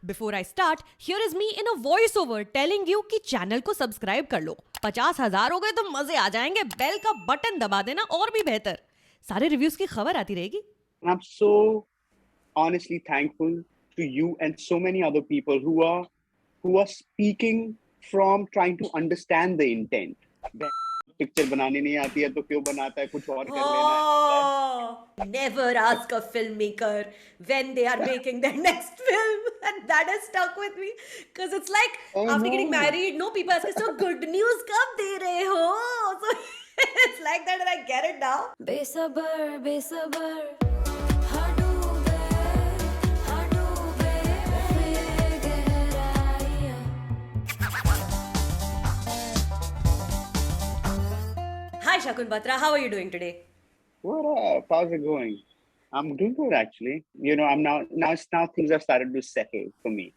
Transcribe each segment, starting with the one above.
Before I start, here is me in a voiceover telling you कि channel को subscribe कर लो। 50,000 हो गए तो मजे आ जाएंगे। बेल का बटन दबा देना और भी बेहतर। सारे रिव्यूज की खबर आती रहेगी। I'm so honestly thankful to you and so many other people who are speaking from trying to understand the intent. Picture बनानी नहीं आती है तो क्यों बनाता है, कुछ और कर लेना है. Never ask a filmmaker when they are making their next film, and that has stuck with me because it's like after getting married, no, people ask, so good news कब दे रहे हो? So it's like that, and I get it now. बेसबर बेसबर Hi Shakun Batra, how are you doing today? What up? How's it going? I'm doing good actually. You know, I'm now things have started to settle for me.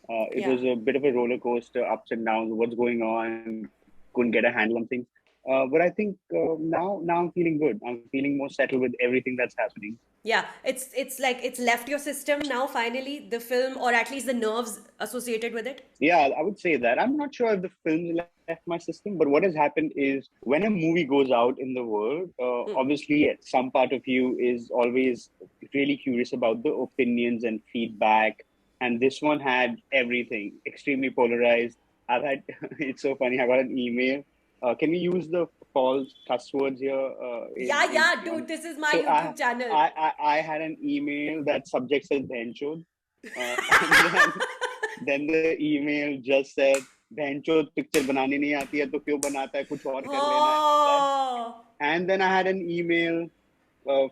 It was a bit of a roller coaster, ups and downs, what's going on, couldn't get a handle on things. But I think now I'm feeling good. I'm feeling more settled with everything that's happening. Yeah, it's like it's left your system now finally, the film, or at least the nerves associated with it. Yeah, I would say that. I'm not sure if the film's left my system, but what has happened is when a movie goes out in the world, obviously some part of you is always really curious about the opinions and feedback. And this one had everything, extremely polarized. It's so funny, I got an email. Can we use the false cuss words here? Dude, this is my YouTube channel. I had an email that subject says Bhenchod. Then the email just said, Bhenchod picture banani nahi aati hai, to kyun banata hai, kuch aur kar lena hai. And then I had an email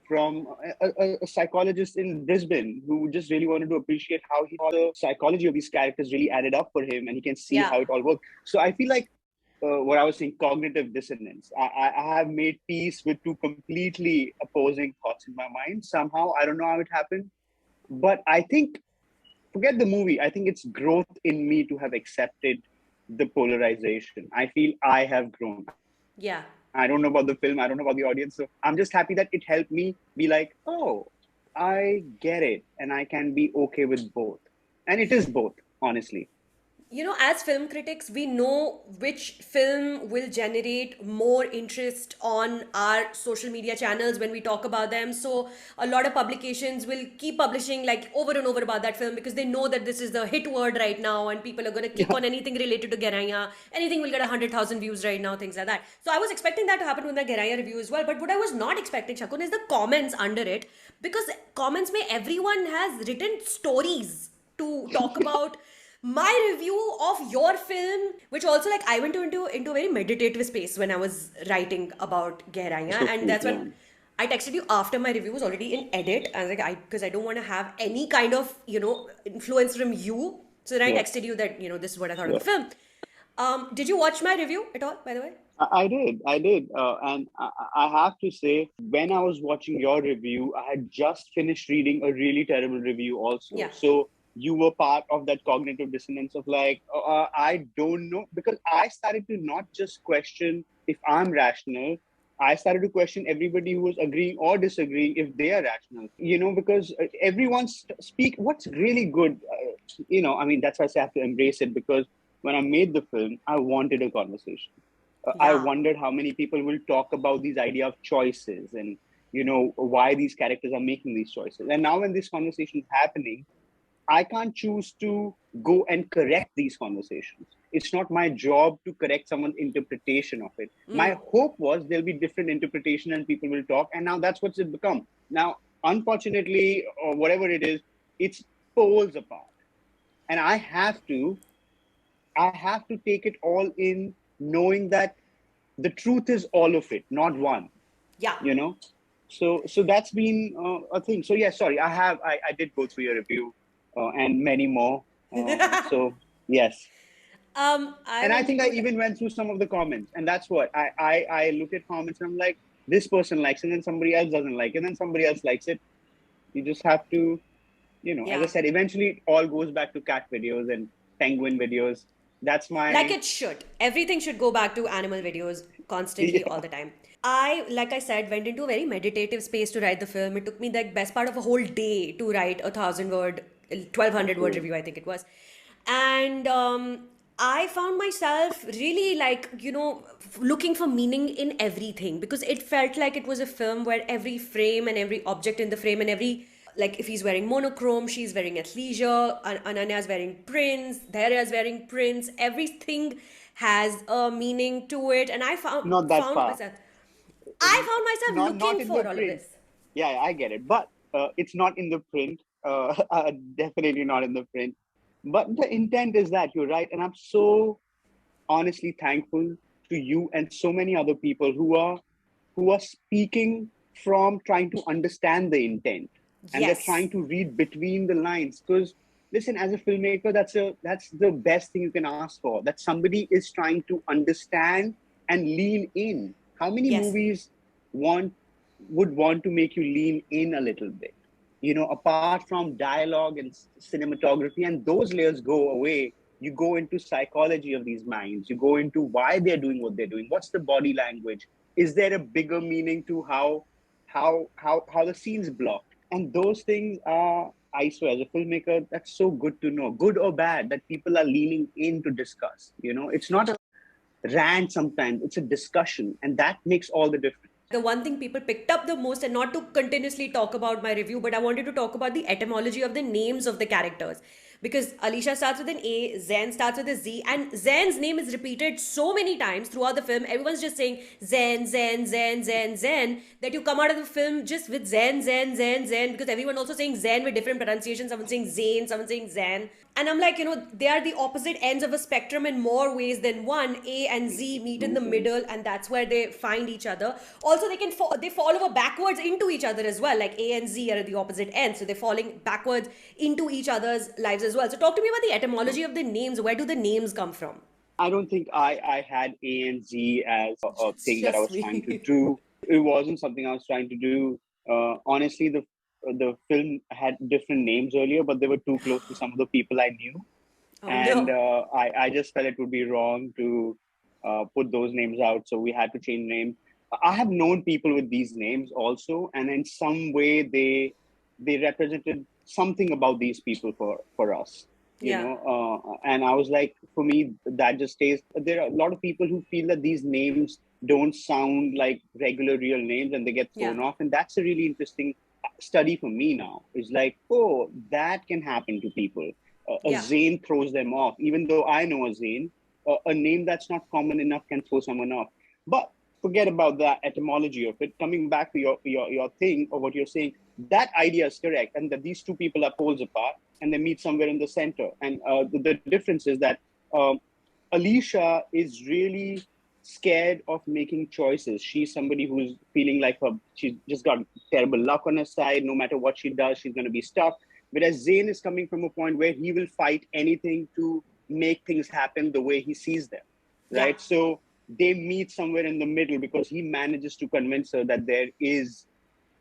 from a psychologist in Brisbane who just really wanted to appreciate how the psychology of these characters really added up for him, and he can see how it all works. So I feel like what I was saying, cognitive dissonance. I have made peace with two completely opposing thoughts in my mind. Somehow, I don't know how it happened. But I think, forget the movie, I think it's growth in me to have accepted the polarization. I feel I have grown. Yeah. I don't know about the film, I don't know about the audience. So I'm just happy that it helped me be like, oh, I get it. And I can be okay with both. And it is both, honestly. You know, as film critics, we know which film will generate more interest on our social media channels when we talk about them. So a lot of publications will keep publishing like over and over about that film because they know that this is the hit word right now and people are going to click on anything related to Gehraiyaan. Anything will get 100,000 views right now, things like that. So I was expecting that to happen with the Gehraiyaan review as well. But what I was not expecting, Shakun, is the comments under it, because comments mein everyone has written stories to talk about my review of your film, which also, like, I went into a very meditative space when I was writing about Gehraiyaan, and that's when I texted you after my review was already in edit. I was like, because I don't want to have any kind of, influence from you. So then I texted you that, this is what I thought of the film. Did you watch my review at all, by the way? I did. And I have to say, when I was watching your review, I had just finished reading a really terrible review also. Yeah. So you were part of that cognitive dissonance of like, I don't know, because I started to not just question if I'm rational, I started to question everybody who was agreeing or disagreeing if they are rational, because everyone speak what's really good, I mean, that's why I say I have to embrace it, because when I made the film, I wanted a conversation. I wondered how many people will talk about these idea of choices and, why these characters are making these choices. And now when this conversation is happening, I can't choose to go and correct these conversations. It's not my job to correct someone's interpretation of it. My hope was there'll be different interpretation and people will talk. And now that's what's it become. Now, unfortunately, or whatever it is, it's poles apart. And I have to take it all in, knowing that the truth is all of it, not one. Yeah. So that's been a thing. So yeah, sorry, I did go through your review. And many more. So, yes. I think I even went through some of the comments. And that's what I look at comments and I'm like, this person likes it, and then somebody else doesn't like it, and then somebody else likes it. You just have to, as I said, eventually it all goes back to cat videos and penguin videos. That's my... Like it should. Everything should go back to animal videos constantly all the time. I, like I said, went into a very meditative space to write the film. It took me the best part of a whole day to write a 1,000-word 1,200 word Okay. review, I think it was. And I found myself really like, looking for meaning in everything, because it felt like it was a film where every frame and every object in the frame and every, like if he's wearing monochrome, she's wearing athleisure, Ananya's wearing prints, Dhairya's wearing prints, everything has a meaning to it. And I Not that found far. myself, Not looking in the for all of print. this. Yeah, I get it. But it's not in the print. Definitely not in the print. But the intent is that you're right. And I'm so honestly thankful to you and so many other people who are speaking from trying to understand the intent, and they're Yes. trying to read between the lines. Because listen, as a filmmaker, that's the best thing you can ask for, that somebody is trying to understand and lean in. How many Yes. movies want would want to make you lean in a little bit, apart from dialogue and cinematography, and those layers go away. You go into psychology of these minds, you go into why they're doing what they're doing, what's the body language, is there a bigger meaning to how the scene's blocked, and those things are, I swear, as a filmmaker, that's so good to know, good or bad, that people are leaning in to discuss. It's not a rant, sometimes it's a discussion, and that makes all the difference. The one thing people picked up the most, and not to continuously talk about my review, but I wanted to talk about the etymology of the names of the characters. Because Alicia starts with an A, Zen starts with a Z, and Zen's name is repeated so many times throughout the film. Everyone's just saying Zen, Zen, Zen, Zen, Zen, that you come out of the film just with Zen, Zen, Zen, Zen, because everyone also saying Zen with different pronunciations. Someone saying Zane, someone saying Zen. And I'm like, they are the opposite ends of a spectrum in more ways than one. A and Z meet in the Makes sense. middle, and that's where they find each other. Also, they fall over backwards into each other as well. Like A and Z are at the opposite ends, so they're falling backwards into each other's lives as well. So talk to me about the etymology of the names. Where do the names come from? I don't think I had A and Z as a It's thing that I just was trying to me. do. It wasn't something I was trying to do. Honestly, the film had different names earlier, but they were too close to some of the people I knew, Oh and no. I just felt it would be wrong to put those names out, so we had to change names. I have known people with these names also, and in some way they represented something about these people for us, Yeah. and I was like, for me, that just stays. There are a lot of people who feel that these names don't sound like regular real names, and they get Yeah. thrown off, and that's a really interesting study for me now. Is like, oh, that can happen to people. A Yeah. Zane throws them off, even though I know a Zane. A name that's not common enough can throw someone off. But forget about the etymology of it. Coming back to your thing, or what you're saying, that idea is correct, and that these two people are poles apart, and they meet somewhere in the center. And the difference is that um, Alicia is really scared of making choices. She's somebody who's feeling like she's just got terrible luck on her side. No matter what she does, she's going to be stuck. Whereas Zayn is coming from a point where he will fight anything to make things happen the way he sees them, Yeah. right? So they meet somewhere in the middle, because he manages to convince her that there is,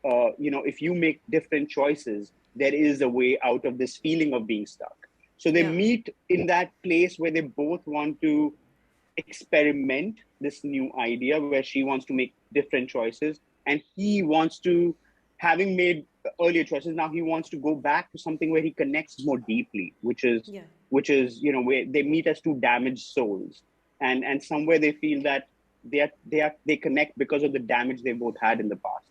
if you make different choices, there is a way out of this feeling of being stuck. So they Yeah. meet in that place where they both want to experiment this new idea, where she wants to make different choices, and he wants to, having made earlier choices, now he wants to go back to something where he connects more deeply, which is Yeah. where they meet as two damaged souls, and somewhere they feel that they connect because of the damage they both had in the past.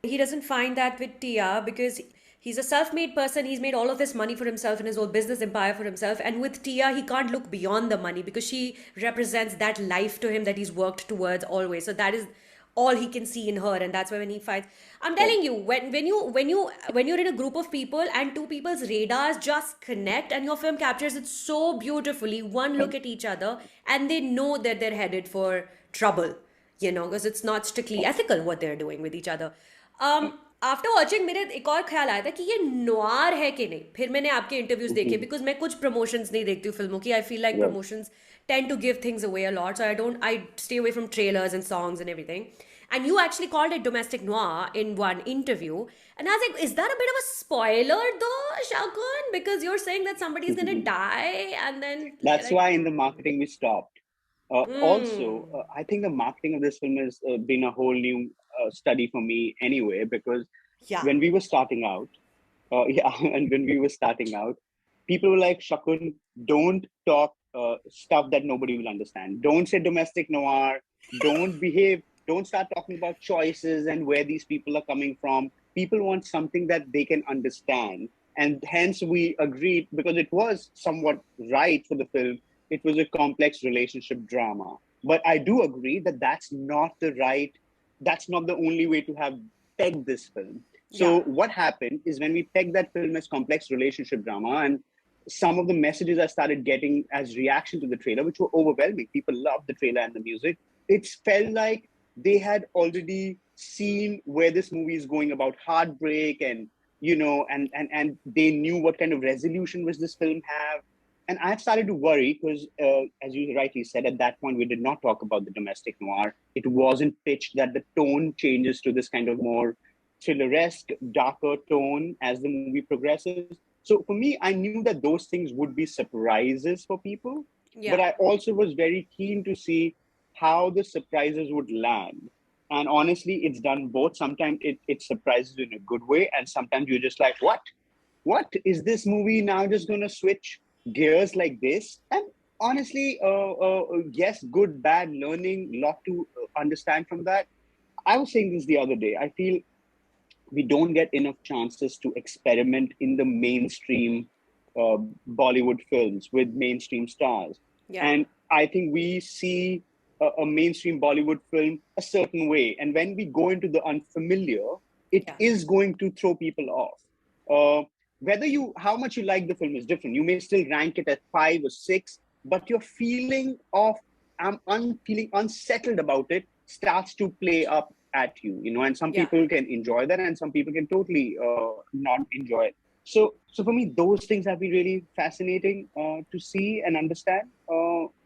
He doesn't find that with Tia, because he's a self-made person. He's made all of this money for himself and his whole business empire for himself. And with Tia, he can't look beyond the money, because she represents that life to him that he's worked towards always. So that is all he can see in her, and that's why when he fights, I'm telling you, when you're in a group of people and two people's radars just connect, and your film captures it so beautifully. One look at each other and they know that they're headed for trouble, because it's not strictly ethical what they're doing with each other. After watching मेरे एक और ख्याल आया था कि ये noir है कि नहीं. फिर मैंने आपके इंटरव्यूज देखे, बिकॉज मैं कुछ प्रमोशंस नहीं देखती हूँ फिल्मों की. I feel like Right. Promotions tend to give things away a lot, so I stay away from trailers and songs and everything. And you actually called it domestic noir in one interview, and I was like, is that a bit of a spoiler though, Shakun? Because you're saying that somebody's gonna die, and then That's like, why in the marketing we stopped. Also, I think the marketing of this film has been a whole new study for me anyway, because yeah, when we were starting out, yeah, and when we were starting out, people were like, Shakun, don't talk stuff that nobody will understand. Don't say domestic noir. Don't start talking about choices and where these people are coming from. People want something that they can understand. And hence we agreed, because it was somewhat right for the film. It was a complex relationship drama. But I do agree that that's not the only way to have pegged this film. So Yeah. what happened is, when we pegged that film as complex relationship drama, and some of the messages I started getting as reaction to the trailer, which were overwhelming. People loved the trailer and the music. It felt like they had already seen where this movie is going, about heartbreak, and and they knew what kind of resolution was this film have. And I've started to worry because, as you rightly said, at that point we did not talk about the domestic noir. It wasn't pitched that the tone changes to this kind of more thrilleresque, darker tone as the movie progresses. So for me, I knew that those things would be surprises for people, but Yeah. I also was very keen to see how the surprises would land. And honestly, it's done both. Sometimes it surprises you in a good way, and sometimes you're just like, what? What is this movie now just going to switch gears like this? And honestly, yes, good, bad, learning, lot to understand from that. I was saying this the other day. I feel we don't get enough chances to experiment in the mainstream uh, Bollywood films with mainstream stars. Yeah. And I think we see a mainstream Bollywood film a certain way. And when we go into the unfamiliar, it Yeah. is going to throw people off. Uh, how much you like the film is different. You may still rank it at 5 or 6, but your feeling of feeling unsettled about it starts to play up at you, and some Yeah. people can enjoy that, and some people can totally not enjoy it. So for me, those things have been really fascinating to see and understand,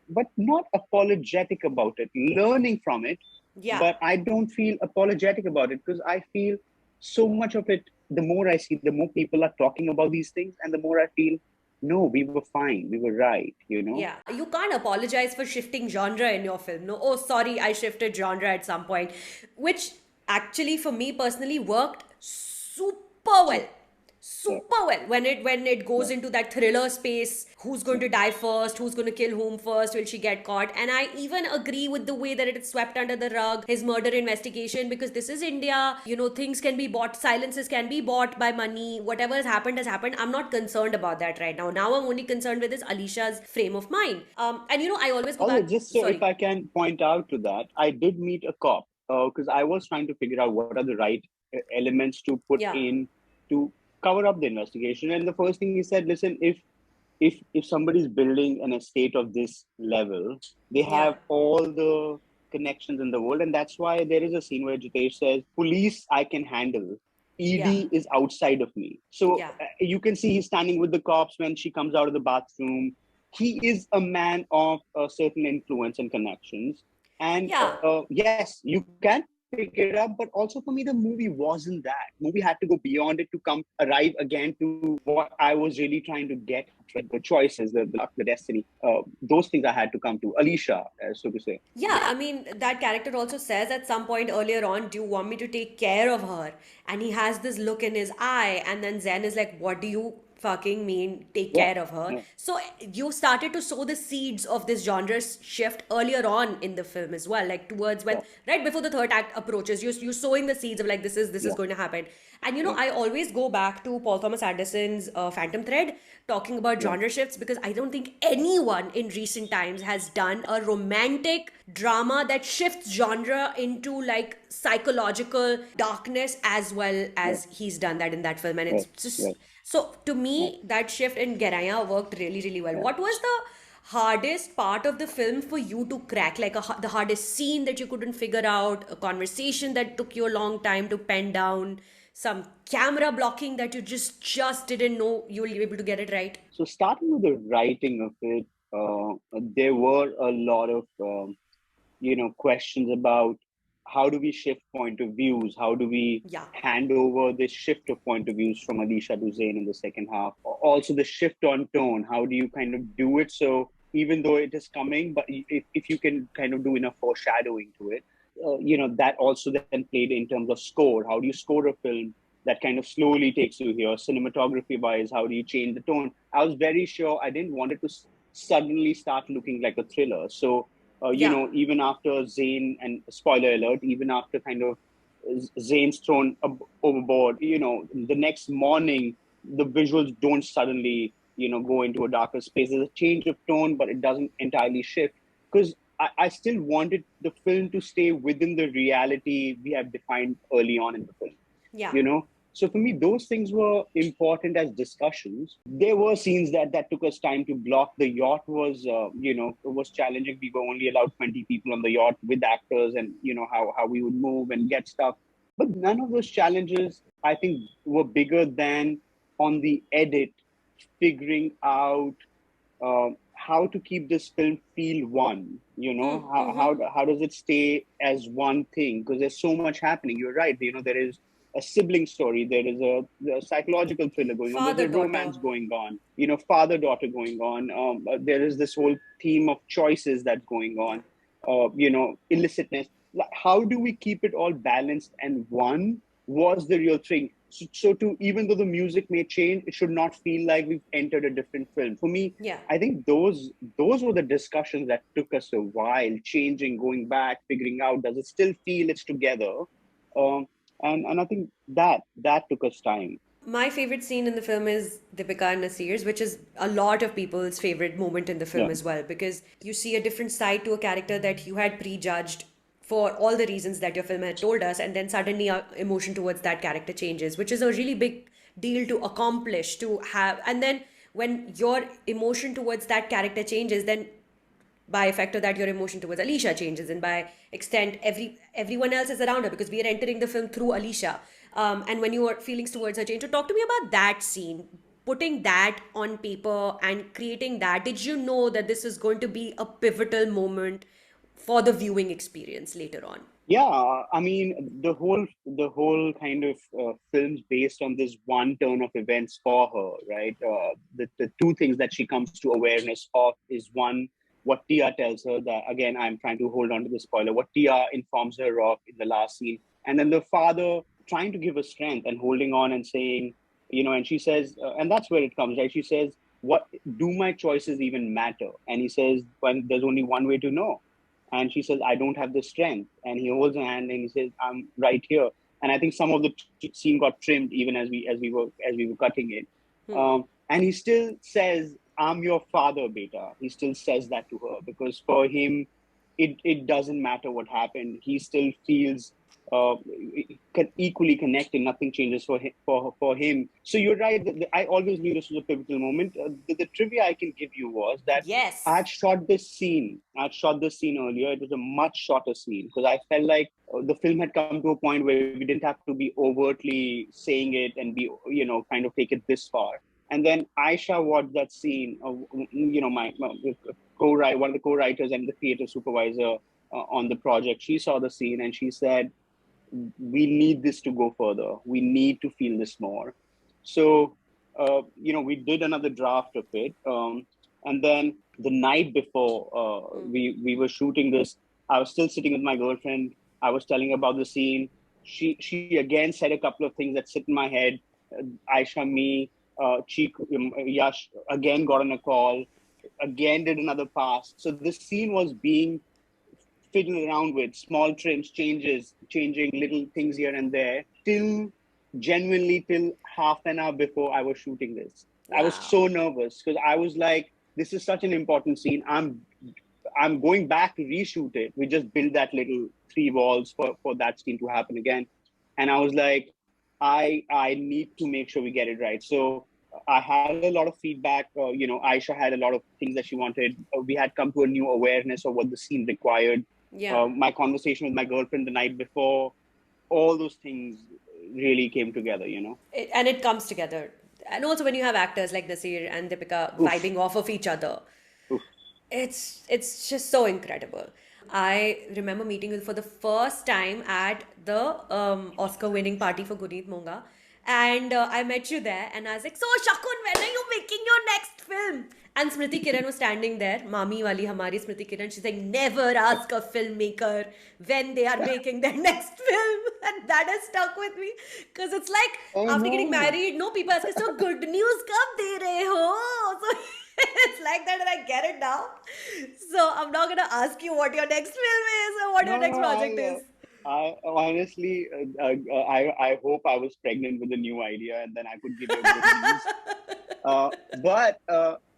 but not apologetic about it, learning from it. Yeah. But I don't feel apologetic about it, because I feel so much of it, the more I see, the more people are talking about these things, and the more I feel, no, we were fine, we were right. Yeah, you can't apologize for shifting genre in your film. No, oh, sorry, I shifted genre at some point, which actually for me personally worked super well. Yeah, Super well when it goes yeah. into that thriller space. Who's going to die first? Who's going to kill whom first? Will she get caught? And I even agree with the way that it is swept under the rug, his murder investigation, because this is India. Things can be bought, silences can be bought by money. Whatever has happened has happened. I'm not concerned about that right now. Now I'm only concerned with this Alicia's frame of mind. And I always go Although, back. just so if Sorry. I can point out to that, I did meet a cop, because I was trying to figure out what are the right elements to put Yeah. in to cover up the investigation. And the first thing he said, listen, if somebody's building an estate of this level, they Yeah. have all the connections in the world, and that's why there is a scene where Jitesh says, "Police, I can handle. Yeah. ED is outside of me." So Yeah. you can see he's standing with the cops when she comes out of the bathroom. He is a man of a certain influence and connections. And Yeah. yes, you can pick it up, but also for me, the movie wasn't that. Movie had to go beyond it to arrive again to what I was really trying to get, right? The choices, the luck, the destiny, those things I had to come to. Alicia, so to say. Yeah, I mean, that character also says at some point earlier on, do you want me to take care of her? And he has this look in his eye, and then Zen is like, what do you fucking mean, take Yeah, care of her? yeah, So you started to sow the seeds of this genre shift earlier on in the film as well, like towards when, yeah, right before the third act approaches, you're sowing the seeds of like, this is yeah, going to happen. And yeah, I always go back to Paul Thomas Anderson's Phantom Thread, talking about yeah, genre shifts, because I don't think anyone in recent times has done a romantic drama that shifts genre into like psychological darkness as well yeah, as he's done that in that film. And yeah, it's just, yeah, so to yeah, me, that shift in Gehraiyaan worked really, really well. yeah. What was the hardest part of the film for you to crack? Like the hardest scene that you couldn't figure out, a conversation that took you a long time to pen down, some camera blocking that you just didn't know you will be able to get it right? So starting with the writing of it, there were a lot of questions about how do we shift point of views, how do we Yeah. hand over this shift of point of views from Alicia to Zayn in the second half. Also the shift on tone, how do you kind of do it so even though it is coming, but if you can kind of do enough foreshadowing to it, that also then played in terms of score. How do you score a film that kind of slowly takes you here. Cinematography wise, how do you change the tone? I was very sure I didn't want it to suddenly start looking like a thriller. So, Yeah. even after Zayn, and spoiler alert, even after kind of Zayn's thrown overboard, the next morning, the visuals don't suddenly, go into a darker space. There's a change of tone, but it doesn't entirely shift. Because I still wanted the film to stay within the reality we have defined early on in the film, Yeah. you know? So for me, those things were important as discussions. There were scenes that took us time to block. The yacht was, was challenging. We were only allowed 20 people on the yacht with actors, and how we would move and get stuff. But none of those challenges, I think, were bigger than on the edit, figuring out how to keep this film feel one. How does it stay as one thing? Because there's so much happening. You're right. There is a sibling story. There is a psychological thriller going on. There's Father a daughter. romance going on. Father daughter going on. There is this whole theme of choices that's going Yeah. on. Illicitness. How do we keep it all balanced and one was the real thing. So to even though the music may change, it should not feel like we've entered a different film. For me, Yeah. I think those were the discussions that took us a while, changing, going back, figuring out does it still feel it's together, and I think that took us time. My favorite scene in the film is Deepika and Nasir's, which is a lot of people's favorite moment in the film Yeah, as well, because you see a different side to a character that you had prejudged for all the reasons that your film had told us, and then suddenly our emotion towards that character changes, which is a really big deal to accomplish, to have. And then when your emotion towards that character changes, then by effect of that your emotion towards Alicia changes, and by extent everyone else is around her, because we are entering the film through Alicia. And when your feelings towards her change, so talk to me about that scene, putting that on paper and creating that. Did you know that this is going to be a pivotal moment for the viewing experience later on? yeah. I mean, the whole kind of film's based on this one turn of events for her, right? The two things that she comes to awareness of is one, what Tia tells her, that again I'm trying to hold on to the spoiler, what Tia informs her of in the last scene, and then the father trying to give her strength and holding on and saying, and she says, and that's where it comes, right? She says, what do my choices even matter? And he says, when there's only one way to know. And she says, I don't have the strength. And he holds her hand and he says, I'm right here. And I think some of the scene got trimmed even as we were cutting it. And he still says, I'm your father, beta. He still says that to her, because for him, it doesn't matter what happened. He still feels uh, equally connected. Nothing changes for him. So you're right. I always knew this was a pivotal moment. The trivia I can give you was that I Yes. had shot this scene. I had shot this scene earlier. It was a much shorter scene because I felt like the film had come to a point where we didn't have to be overtly saying it and be, kind of take it this far. And then Aisha watched that scene. My co-writer, one of the co-writers and the creative supervisor on the project. She saw the scene and she said, "We need this to go further. We need to feel this more." So, we did another draft of it, and then the night before we were shooting this, I was still sitting with my girlfriend. I was telling her about the scene. She again said a couple of things that sit in my head. Aisha, me, Yash again got on a call, again did another pass. So this scene was being fiddled around with, small trims, changes, changing little things here and there, till half an hour before I was shooting this. I was Wow. so nervous because I was like, this is such an important scene. I'm going back to reshoot it. We just built that little three walls for that scene to happen again. And I was like, I need to make sure we get it right. So I had a lot of feedback. Aisha had a lot of things that she wanted. We had come to a new awareness of what the scene required. Yeah. My conversation with my girlfriend the night before, all those things really came together. And it comes together. And also when you have actors like Nasir and Deepika Oof, vibing off of each other, oof. it's just so incredible. I remember meeting you for the first time at the Oscar-winning party for Guneet Monga, and I met you there, and I was like, "So Shakun, when are you making your next film?" And Smriti Kiran was standing there, Mami wali hamari Smriti Kiran. She's like, "Never ask a filmmaker when they are making their next film." And that has stuck with me because it's like Oh after getting no. married, no, people ask, so good news kab de rahe ho? So it's like that, and I get it now. So I'm not gonna ask you what your next film is or what your No, next no, project is. I honestly, I hope I was pregnant with a new idea, and then I could give you good news. But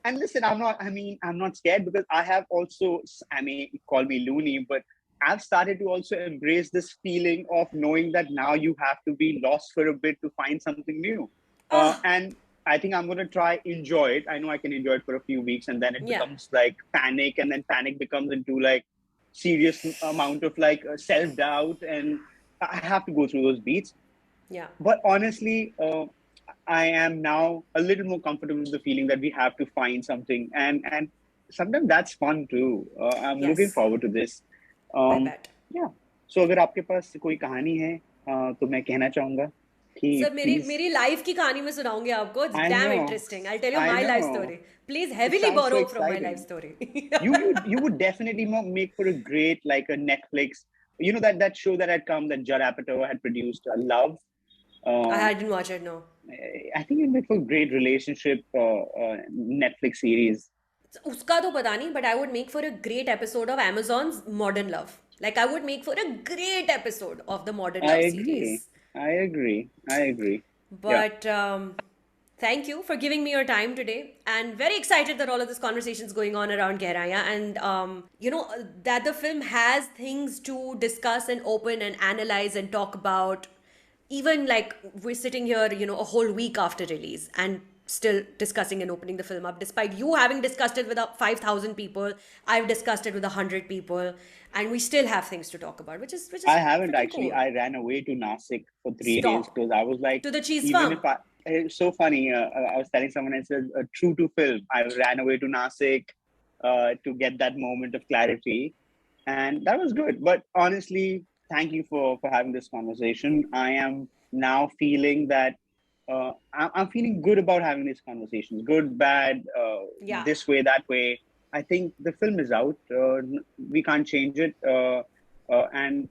and listen, I'm not. I mean, I'm not scared because I have also. I mean, call me loony, but I've started to also embrace this feeling of knowing that now you have to be lost for a bit to find something new. Ah, And I think I'm gonna try enjoy it. I know I can enjoy it for a few weeks, and then it yeah, becomes like panic, and then panic becomes into like serious amount of like self doubt, and I have to go through those beats. yeah. But honestly, I am now a little more comfortable with the feeling that we have to find something, and sometimes that's fun too. I'm looking Yes, forward to this. I Um, bet. yeah. So अगर आपके पास कोई कहानी है तो मैं कहना चाहूँगा कि सर मेरी please. मेरी लाइफ की कहानी मैं सुनाऊंगी आपको. It's I damn know, interesting. I tell you I my life know. Story. Please It heavily sounds so borrow from my life exciting. Story. You would definitely make for a great like a Netflix. You know that show that had come that Judd Apatow had produced, Love. Uh, I didn't watch it, no. I think it made for a great relationship Netflix series. उसका तो पता नहीं, but I would make for a great episode of Amazon's Modern Love. Like I would make for a great episode of the Modern I Love agree. series. I agree. I agree. Yeah. But thank you for giving me your time today. And very excited that all of this conversation is going on around Gehraiyaan. And, that the film has things to discuss and open and analyze and talk about. Even like we're sitting here, a whole week after release and still discussing and opening the film up, despite you having discussed it with 5,000 people. I've discussed it with 100 people. And we still have things to talk about, which is I haven't freaking actually. cool. I ran away to Nasik for 3 days Stop. because I was like, To the cheese even farm. if I, it's so funny. I was telling someone, I said, true to film, I ran away to Nasik to get that moment of clarity. And that was good. But honestly, thank you for having this conversation. I am now feeling that I'm feeling good about having these conversations. Good, bad, Yeah. this way, that way. I think the film is out. We can't change it, and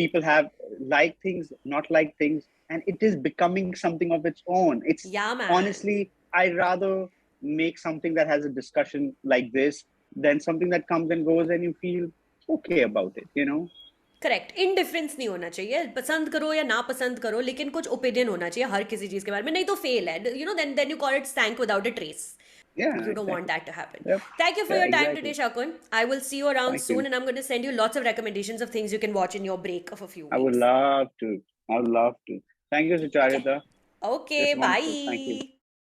people have like things, not like things, and it is becoming something of its own. It's Yeah, man. honestly, I rather make something that has a discussion like this than something that comes and goes and you feel okay about it, you know? Correct. Indifference नहीं होना चाहिए. पसंद करो या ना पसंद करो, लेकिन कुछ ओपिनियन होना चाहिए हर किसी चीज के बारे में. नहीं तो फेल है. Then you call it stank without a trace. Yeah, You don't want exactly. that to happen. Yep. Thank you for Yeah, your time today, exactly. Shakun. I will see you around Thank soon, you. and I'm going to send you lots of recommendations of things you can watch in your break of a few I would weeks. love to. I would love to. Thank you, ठीक है. Sucharita. Okay, It's wonderful. Thank you. bye.